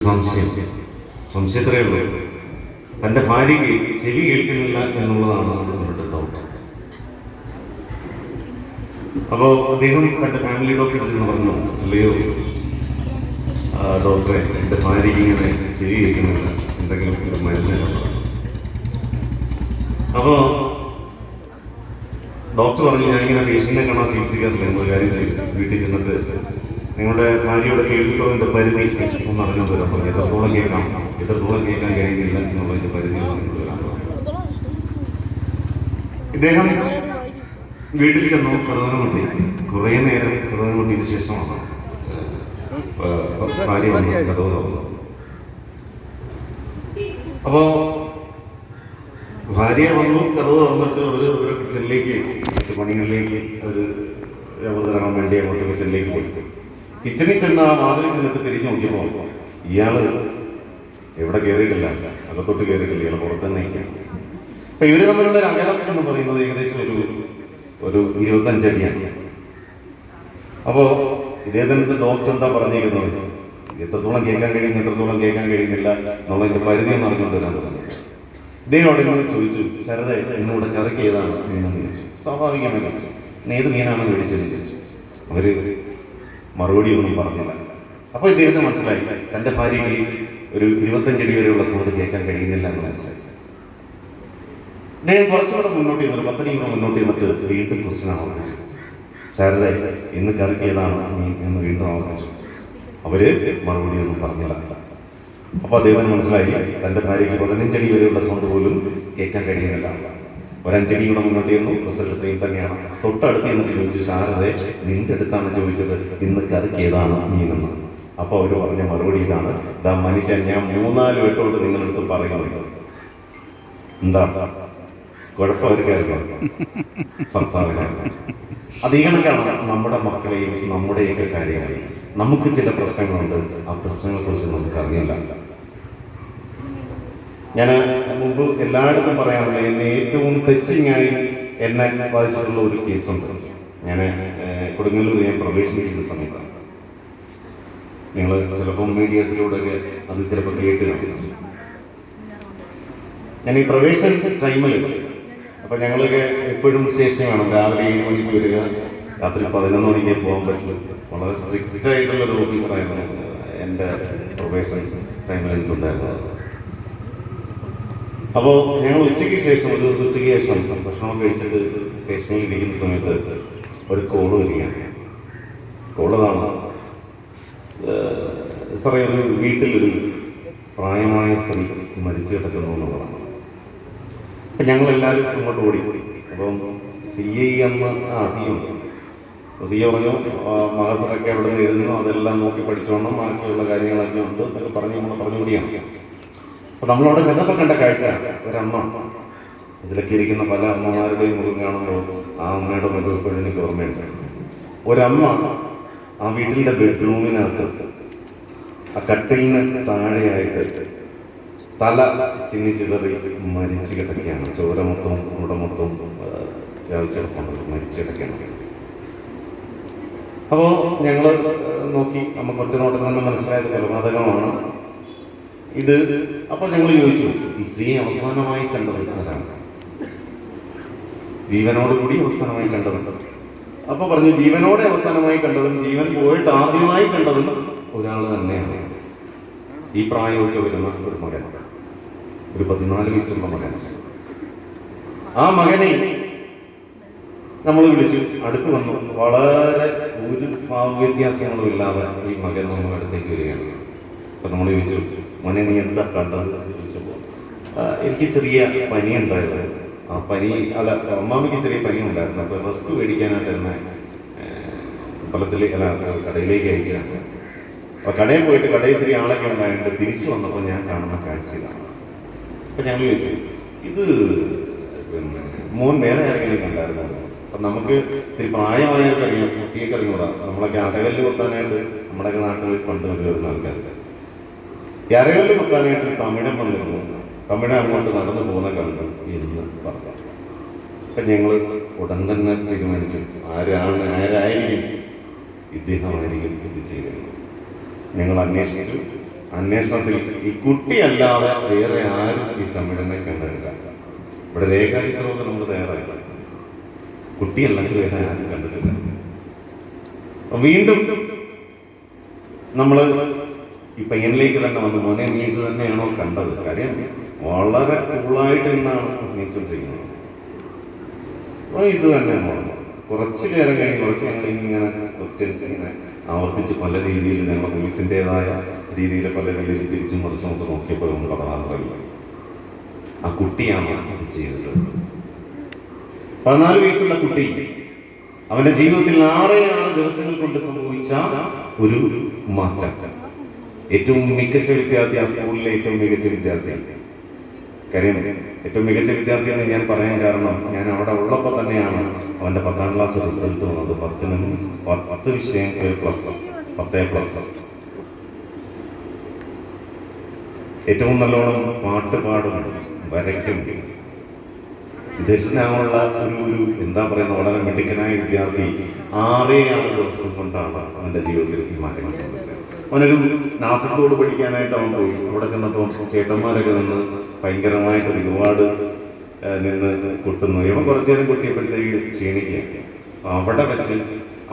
സംശയത്രയേ ഉള്ളൂ. തൻ്റെ ഭാര്യയ്ക്ക് ചെവി കേൾക്കുന്നില്ല എന്നുള്ളതാണ് അവരുടെ ഡൗട്ട്. അപ്പോൾ അദ്ദേഹം തൻ്റെ ഫാമിലി ഡോക്ടറെ എന്ന് പറഞ്ഞു, അല്ലയോ ഡോക്ടറെ, എൻ്റെ ഭാര്യയ്ക്ക് ഇങ്ങനെ ചെവി കേൾക്കുന്നില്ല, എന്തെങ്കിലും ഒരു മരുന്ന്. അപ്പോൾ ഡോക്ടർ പറഞ്ഞു, ഞാനിങ്ങനെ പേഷ്യനെ കാണാൻ ചികിത്സിക്കാറില്ല, എന്നൊരു കാര്യം ചെയ്തു വീട്ടിൽ ചെന്നിട്ട് നിങ്ങളുടെ ഭാര്യയുടെ കേൾവിക്കുറവിൻ്റെ പരിധി ഒന്ന് അറിഞ്ഞു തരാൻ പറഞ്ഞു. എത്രത്തോളം കേൾക്കാൻ കഴിയുന്നില്ല എന്നുള്ളതിൻ്റെ പരിധി അറിഞ്ഞു തരാൻ പറഞ്ഞു. ഇദ്ദേഹം വീട്ടിൽ ചെന്നു, പ്രധാനം കൊണ്ടി കുറേ നേരം പ്രധാനം കൊണ്ടിന് ശേഷമാണ് ഭാര്യ വന്ന് കഥവ് തുറന്നു. അപ്പോൾ ഭാര്യ വന്നു, കഥവ് തുറന്നിട്ട് ഒരു കിച്ചണിലേക്ക്, മറ്റു പണികളിലേക്ക് ഒരു അവതരണം വേണ്ടി അങ്ങോട്ട് കിച്ചണിലേക്ക് പോയി. കിച്ചണിൽ ചെന്ന് ആ വാതിലിൽ ചെന്നിട്ട് തിരിഞ്ഞു നോക്കിയപ്പോൾ ഇയാള് എവിടെ കയറിയിട്ടില്ല, അകത്തോട്ട് കയറിയിട്ടില്ല, ഇയാൾ പുറത്തന്നെ നിൽക്കാം. അപ്പൊ ഇവര് തമ്മിലുള്ള ഒരു അകലം എന്ന് പറയുന്നത് ഏകദേശം ഒരു 25 അടിയാണ്. അപ്പോ ഇദ്ദേഹത്തിന് ഡോക്ടർ എന്താ പറഞ്ഞിരിക്കുന്നത്, എത്രത്തോളം കേൾക്കാൻ കഴിയുന്നു, എത്രത്തോളം കേൾക്കാൻ കഴിയുന്നില്ല എന്നുള്ളതിന്റെ പരിധി എന്ന് അറിഞ്ഞുകൊണ്ട് വരാൻ പറഞ്ഞു. ഇദ്ദേഹം അവിടെ നിന്ന് ചോദിച്ചു, ശരത ഇന്നിവിടെ കറിക്ക് ഏതാണ് മീനെന്ന് ചോദിച്ചു. സ്വാഭാവികമായി ഏത് മീനാണ് മേടിച്ചതെന്ന് ചോദിച്ചു. അവര് മറുപടി ഒന്നും പറഞ്ഞില്ല. അപ്പൊ ഇദ്ദേഹത്തിന് മനസ്സിലായി തന്റെ ഭാര്യയ്ക്ക് ഒരു 25 അടി വരെയുള്ള സൗണ്ട് കേൾക്കാൻ കഴിയുന്നില്ല എന്ന് മനസ്സിലായി. ഇദ്ദേഹം കുറച്ചുകൂടെ മുന്നോട്ട് ചെന്നിട്ട് 10 അടി മുന്നോട്ട് ചെന്നിട്ട് വീണ്ടും ക്വസ്റ്റ്യൻ ആവർത്തിച്ചു. ശാരദ ഇന്ന് കറിക്ക് ഏതാണ് മീൻ എന്ന് വീണ്ടും ആവർത്തിച്ചു. അവര് മറുപടി ഒന്നും പറഞ്ഞില്ല. അപ്പൊ അദ്ദേഹത്തിന് മനസ്സിലായി തന്റെ ഭാര്യയ്ക്ക് 15 അടി വരെയുള്ള സൗണ്ട് പോലും കേൾക്കാൻ കഴിയുന്നില്ല. ഒരു 5 അടി കൂടെ മുന്നോട്ട് ചെന്നു, റിസൾട്ട് സെയിം തന്നെയാണ്. തൊട്ടടുത്ത് എന്നിട്ട് ചോദിച്ചു, ശാരദ നിന്റെ അടുത്താണ് ചോദിച്ചത് ഇന്ന് കറിക്ക് ഏതാണ് മീനെന്ന്. അപ്പൊ അവര് പറഞ്ഞ മറുപടി ഇതാണ്, ഇതാ മനുഷ്യൻ, ഞാൻ 3-4 വട്ടോട്ട് നിങ്ങളടുത്ത് പറയുന്നുണ്ട്. എന്താ കുഴപ്പം? അവർക്കായിരുന്നു ഭർത്താവിനായിരുന്നു. അത് ഈ കണക്കാണ് നമ്മുടെ മക്കളെയും നമ്മുടെയൊക്കെ കാര്യങ്ങൾ. നമുക്ക് ചില പ്രശ്നങ്ങളുണ്ട്, ആ പ്രശ്നങ്ങളെ കുറിച്ച് നമുക്ക് അറിയില്ല. ഞാൻ മുമ്പ് എല്ലായിടത്തും പറയാറുണ്ട്, എന്നെ ഏറ്റവും ടച്ചിങ് ആയി എന്നെ ബാധിച്ചിട്ടുള്ള ഒരു കേസുണ്ട്. ഞാൻ കൊടുങ്ങല്ലൂർ ഞാൻ പ്രവേശനം ചെയ്യുന്ന സമയത്താണ്. നിങ്ങൾ ചിലപ്പോൾ മീഡിയസിലൂടെയൊക്കെ അത് ചിലപ്പോൾ കേട്ട് കാണും. ഞാൻ ഈ പ്രവേശന ടൈമിൽ അപ്പൊ ഞങ്ങളൊക്കെ എപ്പോഴും സ്റ്റേഷനിൽ വേണം. രാവിലെ 7 മണിക്ക് വരിക, രാത്രി 11 മണിക്ക് പോകാൻ പറ്റില്ല. വളരെ സ്ട്രിക്റ്റ് ആയിട്ടുള്ള ഒരു ഓഫീസറായിരുന്നു എൻ്റെ പ്രൊബേഷൻ ടൈമിൽ എനിക്കുണ്ടായിരുന്നത്. അപ്പോൾ ഞങ്ങൾ ഉച്ചയ്ക്ക് ശേഷം, ഒരു ദിവസം ഉച്ചയ്ക്ക് ശേഷം ഭക്ഷണം കഴിച്ചിട്ട് സ്റ്റേഷനിൽ ഇരിക്കുന്ന സമയത്ത് ഒരു കോള് വരികയാണ്. കോളതാണ്, സാറേ ഒരു വീട്ടിലൊരു പ്രായമായ സ്ത്രീ മരിച്ചു കിടക്കുന്നു എന്നുള്ളതാണ്. അപ്പം ഞങ്ങളെല്ലാവരും അങ്ങോട്ട് ഓടി. അപ്പം CI അന്ന് CI പറഞ്ഞു, മഹസറൊക്കെ അവിടെ നിന്ന് എഴുതുന്നു, അതെല്ലാം നോക്കി പഠിച്ചോണം, ബാക്കിയുള്ള കാര്യങ്ങളൊക്കെ ഉണ്ട് എന്നൊക്കെ പറഞ്ഞ് നമ്മൾ പറഞ്ഞുകൂടിയാണ്. അപ്പൊ നമ്മളവിടെ ചെന്നപ്പോൾ കണ്ട കാഴ്ച, ഒരമ്മ, ഇതിലൊക്കെ ഇരിക്കുന്ന പല അമ്മമാരുടെയും മുഖം കാണുമ്പോൾ ആ അമ്മയുടെ മുഖം ഇപ്പോഴും എനിക്ക് ഓർമ്മയുണ്ട്. ഒരമ്മ ആ വീട്ടിൻ്റെ ബെഡ്റൂമിനകത്ത് ആ കട്ടിലിന് താഴെയായിട്ട് തല ചിന്നിച്ചിതറി മരിച്ചു കിടക്കുകയാണ്. ചോര മൊത്തം ഇവിടെ മൊത്തം വ്യാപിച്ചെടുക്കുന്നുണ്ട്, മരിച്ചു കിടക്കുകയാണ്. അപ്പോൾ ഞങ്ങൾ നോക്കി, നമുക്ക് ഒറ്റ നോട്ടം തന്നെ മനസ്സിലായത് കൊലപാതകമാണ് ഇത്. അപ്പോൾ ഞങ്ങൾ ചോദിച്ചു, ഈ സ്ത്രീയെ അവസാനമായി കണ്ടത് ആരാണ്? ജീവനോടുകൂടി അവസാനമായി കണ്ടതുണ്ട്. അപ്പൊ പറഞ്ഞു, ജീവനോടെ അവസാനമായി കണ്ടതും ജീവൻ പോയിട്ട് ആദ്യമായി കണ്ടതും ഒരാൾ തന്നെയാണ്. ഈ പ്രായമൊക്കെ വരുന്ന ഒരു മകൻ, ഒരു 14 വയസ്സുള്ള മകൻ. ആ മകനെ നമ്മൾ വിളിച്ചു, അടുത്ത് വന്നു. വളരെ ഒരു ഭാവവ്യത്യാസങ്ങളും ഇല്ലാതെ ഈ മകൻ നമ്മൾ അടുത്തേക്ക് വരികയാണ്. അപ്പൊ നമ്മൾ ചോദിച്ചു, മോനെ നീ എന്താ കണ്ടത് ചോദിച്ചപ്പോൾ, എനിക്ക് ചെറിയ പനി ഉണ്ടായിരുന്നു. ആ പനി അമ്മാമ്മയ്ക്ക് ചെറിയ പനി ഉണ്ടായിരുന്നു. അപ്പൊ റെസ്റ്റ് മേടിക്കാനായിട്ട് എന്നെ കടയിലേക്ക് അയച്ചാണ്. അപ്പൊ കടയിൽ പോയിട്ട് കടയിൽ ഇത്തിരി ആളൊക്കെ ഉണ്ടായിട്ട് തിരിച്ചു വന്നപ്പോൾ ഞാൻ കാണുന്ന കാഴ്ച ഇതാണ്. അപ്പൊ ഞങ്ങൾ ചോദിച്ചു, ഇത് മോൻ വേറെ ആരെങ്കിലും കണ്ടായിരുന്നു? അപ്പൊ നമുക്ക് ഇത്തിരി പ്രായമായവർക്ക് അറിയാം, കുട്ടിയൊക്കെ അറിഞ്ഞൂടാ. നമ്മളൊക്കെ അരകല്ല് കൊത്താനായിട്ട് നമ്മുടെയൊക്കെ നാട്ടിൽ പണ്ട് വരുന്ന ആൾക്കാർക്ക് അരകല്ല് കൊത്താനായിട്ട് തമിഴൻ വന്നിരുന്നു. തമിഴ് അങ്ങോട്ട് നടന്നു പോകുന്ന കണ്ടു എന്ന് പറഞ്ഞു. അപ്പൊ ഞങ്ങൾ ഉടൻ തന്നെ തീരുമാനിച്ചു, ആരായിരിക്കും ഇദ്ദേഹമായിരിക്കും ഇത് ചെയ്തിരുന്നത്. ഞങ്ങൾ അന്വേഷിച്ചു. അന്വേഷണത്തിൽ ഈ കുട്ടിയല്ലാതെ വേറെ ആരും ഈ തമിഴനെ കണ്ടിട്ടില്ല. ഇവിടെ രേഖാചിത്രമൊക്കെ നമ്മൾ തയ്യാറായില്ല. കുട്ടിയല്ലെങ്കിൽ വേറെ ആരും കണ്ടിട്ടില്ല. വീണ്ടും നമ്മൾ ഈ പയ്യനിലേക്ക് തന്നെ വന്നു, മോനെ നീ ഇത് തന്നെയാണോ കണ്ടത്? കാര്യം വളരെ കൂളായിട്ട് എന്നാണ് അഭിനയിച്ചുകൊണ്ടിരിക്കുന്നത്. അപ്പോൾ ഇത് തന്നെയാണ്. കുറച്ച് നേരം കഴിഞ്ഞ് കുറച്ച് ഞങ്ങൾ ഇങ്ങനെ ക്വസ്റ്റ്യൻ ഇങ്ങനെ ആവർത്തിച്ച് പല രീതിയിൽ ഞങ്ങൾ പോലീസിൻ്റെതായ രീതിയിൽ പല രീതിയിൽ തിരിച്ചും മറിച്ചും ഒക്കെ നോക്കിയപ്പോൾ നമ്മൾ പറയാൻ കഴിയും, ആ കുട്ടിയാണ് ഇത് ചെയ്തത്. 14 വയസ്സുള്ള കുട്ടി അവന്റെ ജീവിതത്തിൽ 6 ദിവസങ്ങൾ കൊണ്ട് സംഭവിച്ച ഒരു മാറ്റം. ഏറ്റവും മികച്ച വിദ്യാർത്ഥി, ആ സ്കൂളിലെ ഏറ്റവും മികച്ച വിദ്യാർത്ഥി. കാര്യം ഏറ്റവും മികച്ച വിദ്യാർത്ഥി എന്ന് ഞാൻ പറയാൻ കാരണം, ഞാൻ അവിടെ ഉള്ളപ്പോൾ തന്നെയാണ് അവന്റെ 10ാം ക്ലാസ് റിസൾട്ട് വന്നത്. 10 വിഷയങ്ങൾ പ്ലസ്, 10+. ഏറ്റവും നല്ലോണം പാട്ട് പാടും, വരയ്ക്കും. ഇതെല്ലാമുള്ള ഒരു എന്താ പറയുന്ന വളരെ മിടുക്കനായ വിദ്യാർത്ഥി 6 ദിവസം കൊണ്ടാണ് അവന്റെ ജീവിതത്തിൽ ഈ മാറ്റങ്ങൾ സംഭവിച്ചത്. അവനൊരു നാസിക്കോട് പഠിക്കാനായിട്ട് അവൻ പോയി. അവിടെ ചെന്നപ്പോൾ ചേട്ടന്മാരൊക്കെ നിന്ന് ഭയങ്കരമായിട്ട് ഒരുപാട് നിന്ന് കൊട്ടുന്നു. ഇവൻ കുറച്ചു നേരം കൊട്ടിയപ്പോഴത്തേക്ക് ക്ഷീണിക്കുക. അവിടെ വെച്ച്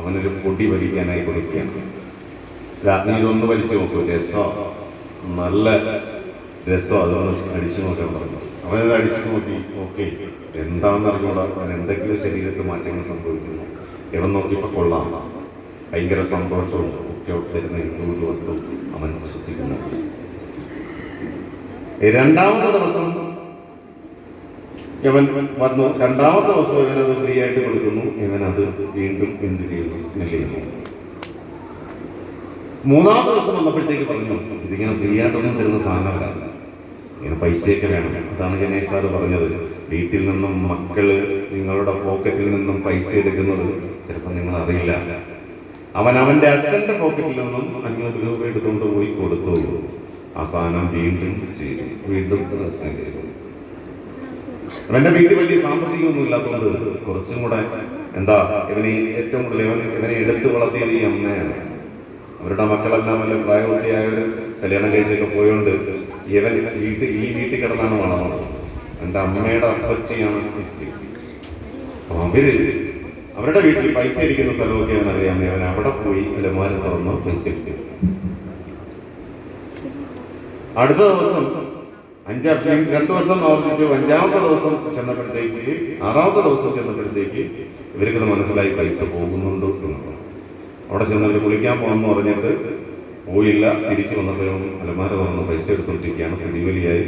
അവനൊരു പൊടി വലിക്കാനായി കൊടുക്കുകയാണ്. രാത്രി ഇതൊന്ന് വലിച്ചു നോക്കൂ, രസം, നല്ല രസം, അതൊന്ന് അടിച്ചു നോക്കാൻ പറഞ്ഞു. അവനത് അടിച്ചു നോക്കി. ഓക്കെ, എന്താണെന്ന് അറിഞ്ഞൂടാ, അവൻ എന്തെങ്കിലും ശരീരത്തിൽ മാറ്റങ്ങൾ സംഭവിക്കുന്നു. ഇവൻ നോക്കിയപ്പോൾ കൊള്ളാം, ഭയങ്കര സന്തോഷവും ഒക്കെ തരുന്ന എന്തോ ഒരു വസ്തു അവൻ വിശ്വസിക്കുന്നു. 2ാമത്തെ ദിവസം ഇവൻ വന്നു. 2ാമത്തെ ദിവസം ഇവനത് ഫ്രീ ആയിട്ട് കൊടുക്കുന്നു. ഇവനത് വീണ്ടും എന്ത് ചെയ്യുന്നു? സ്മെൽ ചെയ്യുന്നു. 3ാമത്തെ ദിവസം വന്നപ്പോഴത്തേക്ക് പറഞ്ഞു, ഇതിങ്ങനെ ഫ്രീ ആയിട്ടൊന്നും തരുന്ന സാധനമല്ല, ഇങ്ങനെ പൈസയൊക്കെ വേണം. അതാണ് ഗണേഷ് സാറ് പറഞ്ഞത്, വീട്ടിൽ നിന്നും മക്കള് നിങ്ങളുടെ പോക്കറ്റിൽ നിന്നും പൈസ എടുക്കുന്നത് ചിലപ്പോൾ നിങ്ങൾ അറിയില്ല. അവൻ അവന്റെ അച്ഛന്റെ പോക്കറ്റിൽ നിന്നും 500 രൂപ എടുത്തുകൊണ്ട് പോയി കൊടുത്തു. ആ സാധനം വീണ്ടും ചെയ്തു, വീണ്ടും ചെയ്തു. അവന്റെ വീട്ടിൽ വലിയ സാമ്പത്തികമൊന്നും ഇല്ലാത്തതുകൊണ്ട് കുറച്ചും കൂടെ എന്താ, ഇവനെ ഏറ്റവും കൂടുതൽ ഇവനെ എടുത്തു വളർത്തിയത് ഈ അമ്മയാണ്. അവരുടെ മക്കളെല്ലാം വല്ല പ്രായപൂർത്തിയായവർ കല്യാണം കഴിച്ചൊക്കെ പോയോണ്ട് ഇവൻ ഈ വീട്ടിൽ കിടന്നാണ് വളർന്നത്. എൻ്റെ അമ്മയുടെ അപ്പച്ചിയാണ് ഈ സ്ത്രീ. അവര് അവരുടെ വീട്ടിൽ പൈസ ഇരിക്കുന്ന സ്ഥലമൊക്കെ അവൻ അറിയാം. അവൻ അവിടെ പോയി അലമാര തുറന്ന് പൈസ എടുത്തു. അടുത്ത ദിവസം 2 ദിവസം ആവർത്തിച്ചു. 5ാമത്തെ ദിവസം ചെന്നപ്പോഴത്തേക്ക്, 6ാമത്തെ ദിവസം ചെന്നപ്പോഴത്തേക്ക് ഇവർക്കത് മനസ്സിലായി പൈസ പോകുന്നുണ്ടോ എന്നുള്ളത്. അവിടെ ചെന്നവർ കുളിക്കാൻ പോകണമെന്ന് പറഞ്ഞിട്ട് പോയില്ല. തിരിച്ചു വന്നപ്പോഴും അലമാര തുറന്ന് പൈസ എടുത്തുകൊണ്ടിരിക്കുകയാണ്. പിടിവലിയായി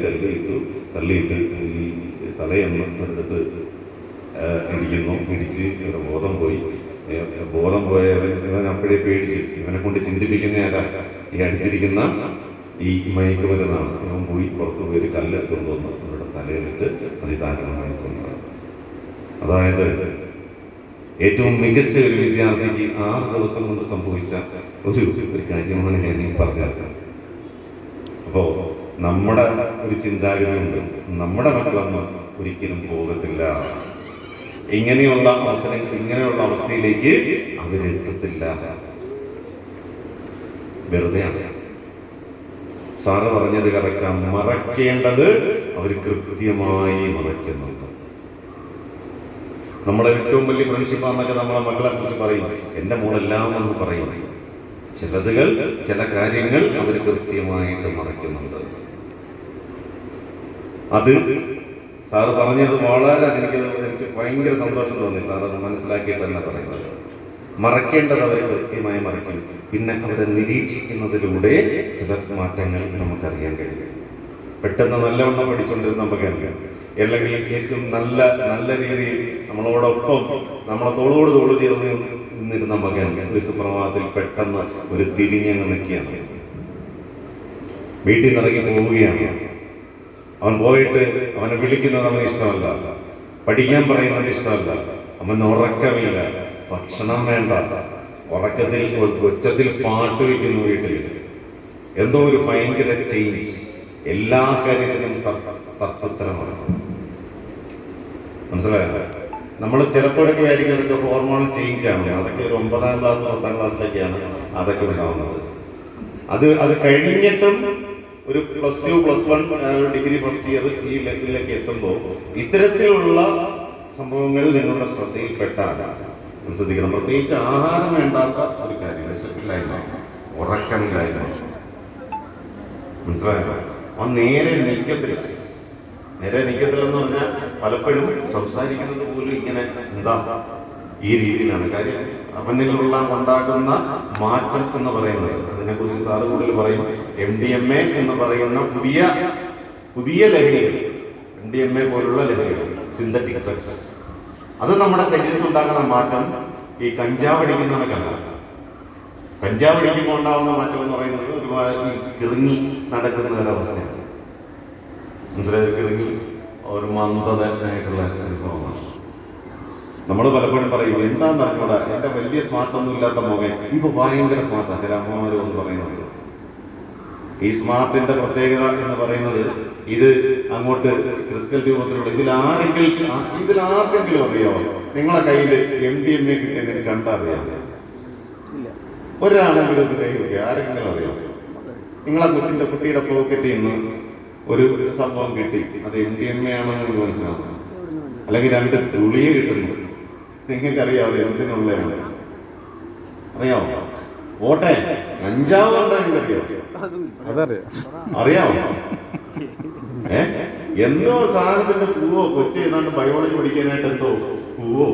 തള്ളിയിട്ട് ഈ തലയെന്ന് ഒരിടത്ത് ഇടിക്കുന്നു. ഇടിച്ച് ഇവിടെ ബോധം പോയി. ബോധം പോയവൻ ഇവൻ അപ്പോഴേ പേടിച്ച്. ഇവനെ കൊണ്ട് ചിന്തിപ്പിക്കുന്ന ആരാ? ഈ അടിച്ചിരിക്കുന്ന ഈ മയക്കുമരുന്നാണ്. ഇവൻ പോയി പുറത്ത് പോയി ഒരു കല്ലെടുത്തുകൊണ്ട് വന്ന് അവരുടെ തലയിലിട്ട് അതിദാരുണമായി കൊന്നത്. അതായത് ഏറ്റവും മികച്ച ഒരു വിദ്യാർത്ഥിക്ക് 6 ദിവസം കൊണ്ട് സംഭവിച്ച ഒരു കാര്യമാണ് ഞാൻ ഈ പറഞ്ഞത്. അപ്പോ നമ്മുടെ ഒരു ചിന്താഗതിയുണ്ട്, നമ്മുടെ മക്കളൊന്നും ഒരിക്കലും പോകത്തില്ല, ഇങ്ങനെയുള്ള അവസരങ്ങൾ, ഇങ്ങനെയുള്ള അവസ്ഥയിലേക്ക് അവരെത്തത്തില്ല. വെറുതെയാണ്. സാറ് പറഞ്ഞത് കറക്റ്റാണ്. മറക്കേണ്ടത് അവർ കൃത്യമായി മറക്കുന്നുണ്ട്. നമ്മളെ ഏറ്റവും വലിയ ഫ്രണ്ട്ഷിപ്പാന്നൊക്കെ നമ്മളെ മക്കളെ കുറിച്ച് പറയും. എൻ്റെ മോളെല്ലാം എന്ന് പറയും. ചില കാര്യങ്ങൾ അവർ കൃത്യമായിട്ട് മറക്കുന്നുണ്ട്. അത് സാറ് പറഞ്ഞത് വളരെ എനിക്ക് ഭയങ്കര സന്തോഷം തോന്നി. സാർ അത് മനസ്സിലാക്കിയിട്ട് തന്നെ പറയുന്നത്. മറക്കേണ്ടത് അവർ കൃത്യമായി മറക്കും. പിന്നെ അവരെ നിരീക്ഷിക്കുന്നതിലൂടെ ചില മാറ്റങ്ങൾ നമുക്കറിയാൻ കഴിയും. പെട്ടെന്ന് നല്ലവണ്ണം പഠിച്ചുകൊണ്ടിരുന്ന നമുക്കറിയാം, അല്ലെങ്കിൽ ഏറ്റവും നല്ല രീതിയിൽ നമ്മളോടൊപ്പം നമ്മളെ തോളോട് ചേർന്ന് നിന്നിരുന്ന മകൻ ഒരു സുപ്രഭാതത്തിൽ പെട്ടെന്ന് ഒരു തിരിഞ്ഞങ്ങ് നിൽക്കുകയാണ്. വീട്ടിൽ നിന്ന് ഇറങ്ങി പോവുകയാണ്. അവൻ പോയിട്ട് അവനെ വിളിക്കുന്നത് അവന് ഇഷ്ടമല്ല, പഠിക്കാൻ പറയുന്നത് ഇഷ്ടമല്ല, അവൻ ഉറക്കമില്ല, ഭക്ഷണം വേണ്ട, ഉറക്കത്തിൽ ഉച്ചത്തിൽ പാട്ട് വയ്ക്കുന്നു വീട്ടിൽ. എന്തോ ഒരു ഭയങ്കര ചേഞ്ച്. എല്ലാ കാര്യത്തിലും തത്വത്തരമാണ്. മനസ്സിലായല്ലോ? നമ്മൾ ചിലപ്പോഴൊക്കെ ആയിരിക്കും അതൊക്കെ ഹോർമോൺ ചേഞ്ച് ആണ്. അതൊക്കെ ഒരു 9ാം ക്ലാസ് 10ാം ക്ലാസ്സിലൊക്കെയാണ് അതൊക്കെ ഉണ്ടാവുന്നത്. അത് കഴിഞ്ഞിട്ടും ഒരു +2, +1 ഡിഗ്രി ഫസ്റ്റ് ഇയർ ഈ ലെവലിലേക്ക് എത്തുമ്പോൾ ഇത്തരത്തിലുള്ള സംഭവങ്ങൾ നിങ്ങളുടെ ശ്രദ്ധയിൽപ്പെട്ടാൽ ശ്രദ്ധിക്കണം. പ്രത്യേകിച്ച് ആഹാരം വേണ്ടാത്ത ഒരു കാര്യം, വിശപ്പില്ലായ്മ, ഉറക്കമില്ലായ്മ, മനസ്സിലായോ? നേരെ നിൽക്കത്തില്ല. നേരെ നിൽക്കത്തില്ലെന്ന് പറഞ്ഞാൽ പലപ്പോഴും സംസാരിക്കുന്നത് പോലും ഇങ്ങനെ എന്താ ഈ രീതിയിലാണ്. കാര്യം അവനിലുള്ള ഉണ്ടാക്കുന്ന മാറ്റം എന്ന് പറയുന്നത്, അതിനെക്കുറിച്ച് സാറ് കൂടുതൽ പറയും. MDMA എന്ന് പറയുന്ന പുതിയ ലഹരികൾ, MDMA പോലുള്ള ലഹരികൾ, സിന്തറ്റിക് ഡ്രഗ്സ്, അത് നമ്മുടെ ശരീരത്തിൽ ഉണ്ടാകുന്ന മാറ്റം ഈ കഞ്ചാവ് അടിക്കുന്നതൊക്കെയല്ല. കഞ്ചാവ് അടിക്കുമ്പോൾ ഉണ്ടാകുന്ന മാറ്റം എന്ന് പറയുന്നത് ഒരുപാട് കിറങ്ങി നടക്കുന്ന ഒരവസ്ഥയാണ്. മനസ്സിലായത്? കിറങ്ങി ഒരു മന്ദതനായിട്ടുള്ള അനുഭവമാണ്. നമ്മൾ പലപ്പോഴും പറയും എന്താന്ന് അറിഞ്ഞൂടാ, എന്റെ വലിയ സ്മാർട്ടൊന്നും ഇല്ലാത്ത മകൻ ഇപ്പൊ ഭയങ്കര സ്മാർട്ടാണ്. ചില അമ്മമാർ ഒന്ന് പറയുന്നത് ഈ സ്മാർട്ടിന്റെ പ്രത്യേകത എന്ന് പറയുന്നത് ഇത് അങ്ങോട്ട് ക്രിസ്റ്റൽ രൂപത്തിലുള്ള ഇതിലാർക്കെങ്കിലും അറിയാമോ? നിങ്ങളെ കയ്യിൽ MDMA കിട്ടിയെന്ന് കണ്ടറിയാം? ഒരാളെങ്കിലും ഇത് കൈ വയ്ക്കുക, ആരെങ്കിലും അറിയാമോ? നിങ്ങളെ കുട്ടിയുടെ പോക്കറ്റിൽ നിന്ന് ഒരു സംഭവം കിട്ടി, അത് MDMA ആണെന്ന് നിങ്ങൾക്ക് മനസ്സിലാവും. അല്ലെങ്കിൽ 2 ഗുളിക കിട്ടുന്നു, നിങ്ങൾക്കറിയാമോ എന്തിനുള്ളതാണ്? അറിയാമോ? ഓട്ടെ കഞ്ചാവ് അറിയാമോ? എന്തോ സാധനത്തിന്റെ പൂവോ കൊച്ചി ഏതാണ്ട് ബയോളജി പഠിക്കാനായിട്ട് എന്തോ പൂവോ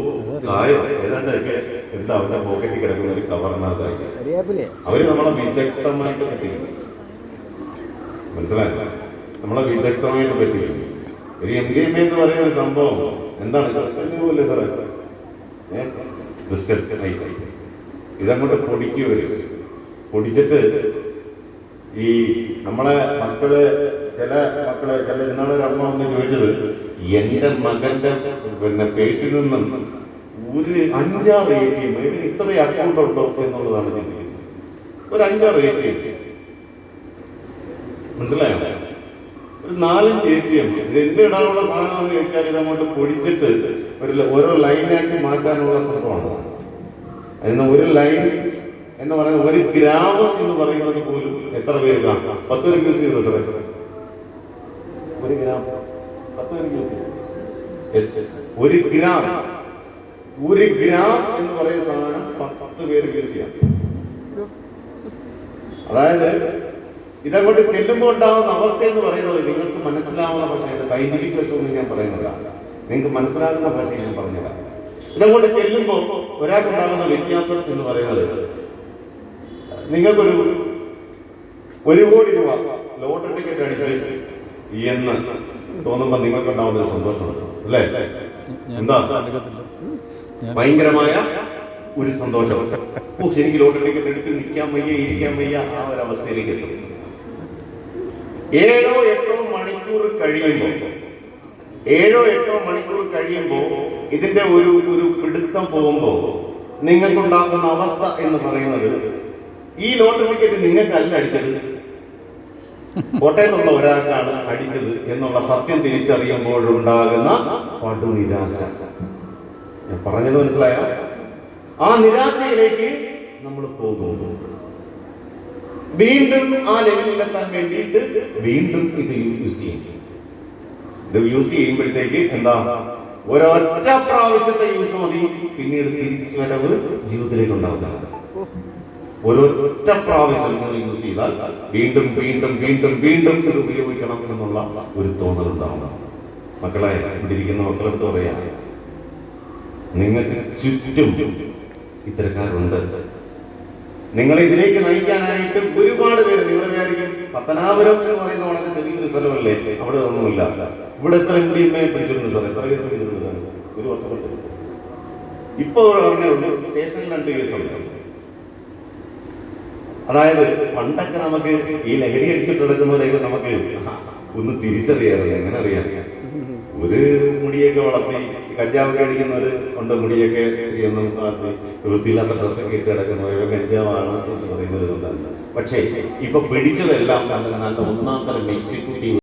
കായോ ഏതാണ്ടൊക്കെ എന്താ അവരുടെ പോക്കറ്റിൽ കിടക്കുന്ന ഒരു കവറിനകത്തായി അവര് നമ്മളെ വിദഗ്ധമായിട്ട് പറ്റിക്കുന്നു. മനസ്സിലായോ? നമ്മളെ വിദഗ്ധമായിട്ട് പറ്റിക്കുന്നു. ഒരു MDMA എന്ന് പറയുന്ന ഒരു സംഭവം എന്താണ്? ക്രിസ്റ്റല്ലേ സാറേ, ക്രിസ്റ്റൽ നൈറ്റ് ഇതങ്ങോട്ട് പൊടിച്ചിട്ട് ഈ നമ്മളെ ചില ഇന്നാളൊരു അമ്മ വന്ന് ചോദിച്ചത്, എന്റെ മകന്റെ പേഴ്സിൽ നിന്നും ഒരു 5-6 ATM, ഇതിന് ഇത്ര അക്കൗണ്ട് ഉണ്ടോ എന്നുള്ളതാണ് ചിന്തിക്കുന്നത്. ഒരു 5-6 ATM, മനസ്സിലായോ? ഒരു 4-5 ATM. ഇത് എന്ത് ഇടാനുള്ള സാധനമാണെന്ന് ചോദിച്ചാൽ ഇതങ്ങോട്ട് പൊടിച്ചിട്ട് ഓരോ ലൈനാക്കി മാറ്റാനുള്ള ശ്രമമാണ്. അതിന് ഒരു ലൈൻ എന്ന് പറയുന്നത് 1 ഗ്രാം എന്ന് പറയുന്നത് പോലും എത്ര പേര് കാണാം? 10 പേർക്ക് യൂസ് ചെയ്തു സാറേ. 1 ഗ്രാം 10 പേർക്ക് യൂസ് ചെയ്തു. 1 ഗ്രാം എന്ന് പറയുന്ന സാധനം 10 പേർക്ക് യൂസ് ചെയ്യാം. അതായത് ഇതങ്ങോട്ട് ചെല്ലുമ്പോൾ ഉണ്ടാകുന്ന അവസ്ഥ എന്ന് പറയുന്നത് നിങ്ങൾക്ക് മനസ്സിലാവുന്ന ഭാഷ, സയന്റിഫിക് വശമൊന്നും ഞാൻ പറയുന്നില്ല, നിങ്ങൾക്ക് മനസ്സിലാകുന്ന ഭാഷയിൽ ഞാൻ പറഞ്ഞുതരാം. ഇതങ്ങോട്ട് ചെല്ലുമ്പോൾ ഒരാൾക്കുണ്ടാകുന്ന വ്യത്യാസം എന്ന് പറയുന്നത്, നിങ്ങൾക്കൊരു 1 കോടി രൂപ ലോട്ടറി ടിക്കറ്റ് അടിച്ച് എന്ന് തോന്നുമ്പോൾ നിങ്ങൾക്കുണ്ടാവുന്ന ഒരു സന്തോഷമുണ്ട് അല്ലേ? എന്താ? ഭയങ്കരമായ ഒരു സന്തോഷം. എനിക്ക് ലോട്ടറി ടിക്കറ്റ് അടിച്ച് നിൽക്കാൻ വയ്യ, ഇരിക്കാൻ വയ്യ, ആ ഒരു അവസ്ഥയിലേക്ക് എത്തും. 7-8 മണിക്കൂർ കഴിയുമ്പോൾ ഇതിന്റെ ഒരു പിടുത്തം പോകുമ്പോൾ നിങ്ങൾക്കുണ്ടാകുന്ന അവസ്ഥ എന്ന് പറയുന്നത്, ഈ ലോട്ടറി ടിക്കറ്റ് നിങ്ങൾക്കല്ല അടിച്ചത്, കോട്ടയത്തുള്ള ഒരാൾക്കാണ് അടിച്ചത് എന്നുള്ള സത്യം തിരിച്ചറിയുമ്പോഴുണ്ടാകുന്ന പടുനിരാശ. ഞാൻ പറഞ്ഞത് മനസ്സിലായോ? ആ നിരാശയിലേക്ക് നമ്മൾ പോകുന്നു. വീണ്ടും ആ ലെവലിലെത്താൻ വേണ്ടിയിട്ട് വീണ്ടും ഇത് യൂസ് ചെയ്യും. ഇത് യൂസ് ചെയ്യുമ്പോഴത്തേക്ക് എന്താ, ഒരൊറ്റ പ്രാവശ്യത്തെ യൂസ് മതി, പിന്നീട് തിരിച്ചു വരവ് ജീവിതത്തിലേക്ക് ഉണ്ടാവുന്നതാണ്. ഒരൊറ്റ പ്രാവശ്യം യൂസ് ചെയ്താൽ വീണ്ടും വീണ്ടും വീണ്ടും വീണ്ടും ഇത് ഉപയോഗിക്കണം എന്നുള്ള ഒരു തോന്നൽ ഉണ്ടാവണം. മക്കളെ, ഇവിടെ ഇരിക്കുന്ന മക്കളെടുത്ത് പറയാം, നിങ്ങൾക്ക് ചുറ്റും ഇത്തരക്കാരുണ്ട്. നിങ്ങളെ ഇതിലേക്ക് നയിക്കാനായിട്ട് ഒരുപാട് പേര്. നിങ്ങൾ വിചാരിക്കും പത്തനാപുരം എന്ന് പറയുന്ന വളരെ ചെറിയൊരു സ്ഥലമല്ലേ, അവിടെ ഒന്നുമില്ല. ഇവിടെ എത്ര MDMA പിടിച്ചിട്ടുണ്ട് സാർ? എത്ര കേസ് പിടിച്ചിട്ടുണ്ട് സാർ? 1 വർഷം കൊണ്ട്. ഇപ്പൊ പറഞ്ഞേ ഉള്ളൂ, സ്റ്റേഷനിൽ 2 കേസുണ്ട്. അതായത് പണ്ടൊക്കെ നമുക്ക് ഈ ലഹരി അടിച്ചിട്ട് കിടക്കുന്നവരെയൊക്കെ നമുക്ക് ഒന്ന് തിരിച്ചറിയാറില്ല. എങ്ങനെ അറിയാം? ഒരു മുടിയൊക്കെ വളർത്തി കഞ്ചാവൊക്കെ അടിക്കുന്നവർ കൊണ്ട് മുടിയൊക്കെ ഒന്നും വളർത്തി വൃത്തിയില്ലാത്ത ഡ്രസ്സൊക്കെ ഇട്ട് കിടക്കുന്നവരോ കഞ്ചാവാണ് എന്ന് പറയുന്നത്. പക്ഷേ ഇപ്പൊ പിടിച്ചതെല്ലാം നല്ല 1-ാം തരം എക്സിക്യൂട്ടീവ്